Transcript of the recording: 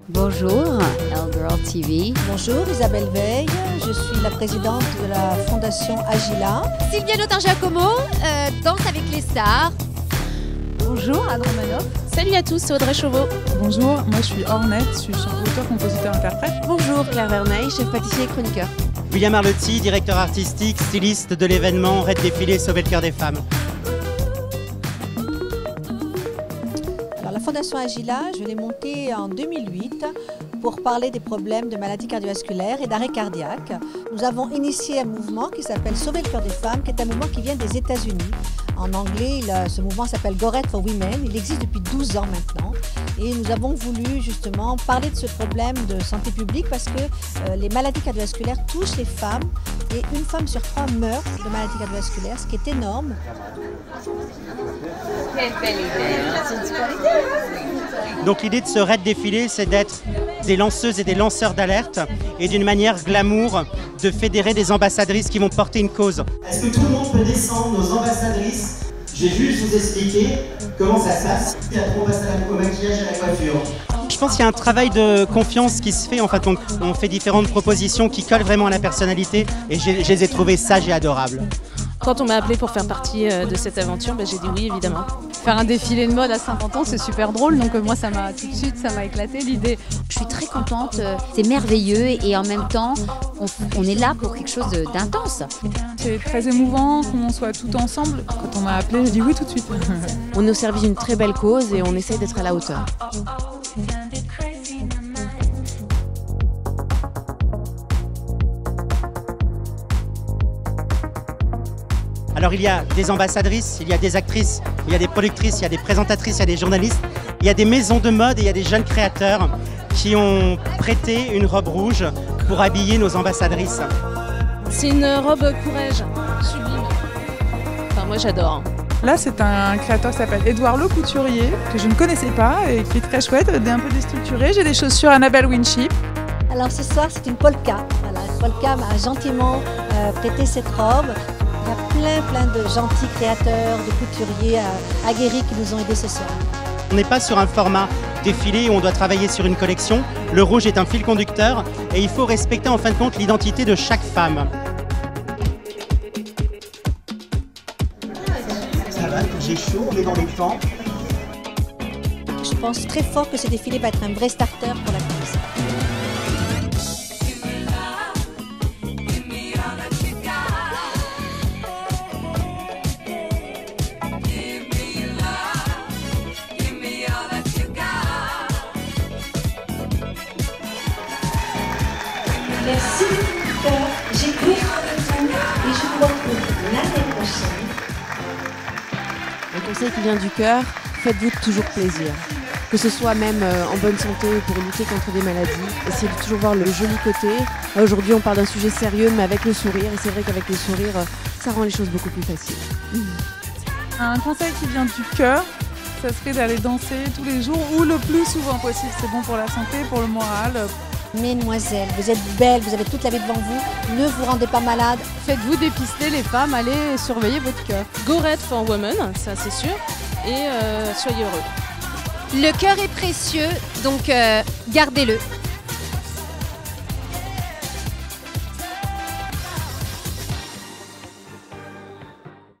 Bonjour, Elle-Girl TV. Bonjour, Isabelle Veil, je suis la présidente de la fondation Agila. Sylvia Lotin-Giacomo, Danse avec les stars. Bonjour, Anne Romanoff. Salut à tous, c'est Audrey Chauveau. Bonjour, moi je suis Ornette, je suis auteur, compositeur, interprète. Bonjour, Claire Verneil, chef pâtissier et chroniqueur. William Arlotti, directeur artistique, styliste de l'événement Red Défilé Sauver le cœur des femmes. Alors, la fondation Agila, je l'ai montée en 2008 pour parler des problèmes de maladies cardiovasculaires et d'arrêt cardiaque. Nous avons initié un mouvement qui s'appelle Sauver le cœur des femmes, qui est un mouvement qui vient des États-Unis. En anglais, ce mouvement s'appelle Go Red for Women. Il existe depuis 12 ans maintenant. Et nous avons voulu justement parler de ce problème de santé publique parce que les maladies cardiovasculaires touchent les femmes et une femme sur 3 meurt de maladies cardiovasculaires, ce qui est énorme. Donc l'idée de ce Red Défilé, c'est d'être des lanceuses et des lanceurs d'alerte et d'une manière glamour de fédérer des ambassadrices qui vont porter une cause. Est-ce que tout le monde peut descendre nos ambassadrices? J'ai juste vous expliquer comment ça se passe. Il y a 3 ambassadrices au maquillage et à la coiffure. Je pense qu'il y a un travail de confiance qui se fait. En fait, on fait différentes propositions qui collent vraiment à la personnalité et je les ai trouvées sages et adorables. Quand on m'a appelé pour faire partie de cette aventure, j'ai dit oui, évidemment. Faire un défilé de mode à 50 ans, c'est super drôle, donc moi ça m'a tout de suite, ça m'a éclaté l'idée. Je suis très contente, c'est merveilleux et en même temps, on est là pour quelque chose d'intense. C'est très émouvant qu'on soit tout ensemble. Quand on m'a appelé, j'ai dit oui tout de suite. On est au service d'une très belle cause et on essaye d'être à la hauteur. Alors il y a des ambassadrices, il y a des actrices, il y a des productrices, il y a des présentatrices, il y a des journalistes, il y a des maisons de mode et il y a des jeunes créateurs qui ont prêté une robe rouge pour habiller nos ambassadrices. C'est une robe courage, sublime. Enfin, moi j'adore. Là, c'est un créateur qui s'appelle Édouard Le Couturier, que je ne connaissais pas et qui est très chouette, un peu déstructuré. J'ai des chaussures Annabelle Winship. Alors ce soir, c'est une polka. Voilà, Polka m'a gentiment prêté cette robe. Il y a plein de gentils créateurs, de couturiers aguerris qui nous ont aidés ce soir. On n'est pas sur un format défilé où on doit travailler sur une collection. Le rouge est un fil conducteur et il faut respecter en fin de compte l'identité de chaque femme. Ça va, j'ai chaud, on est dans les temps. Je pense très fort que ce défilé va être un vrai starter pour la crise. Merci de cœur, j'ai pris rendez-vous et je vous retrouve l'année prochaine. Un conseil qui vient du cœur, faites-vous toujours plaisir. Que ce soit même en bonne santé ou pour lutter contre des maladies, essayez de toujours voir le joli côté. Aujourd'hui on parle d'un sujet sérieux mais avec le sourire et c'est vrai qu'avec le sourire ça rend les choses beaucoup plus faciles. Un conseil qui vient du cœur, ça serait d'aller danser tous les jours ou le plus souvent possible. C'est bon pour la santé, pour le moral. Mesdemoiselles, vous êtes belles, vous avez toute la vie devant vous, ne vous rendez pas malade. Faites-vous dépister les femmes, allez surveiller votre cœur. Go Red for Women, ça c'est sûr, et soyez heureux. Le cœur est précieux, donc gardez-le.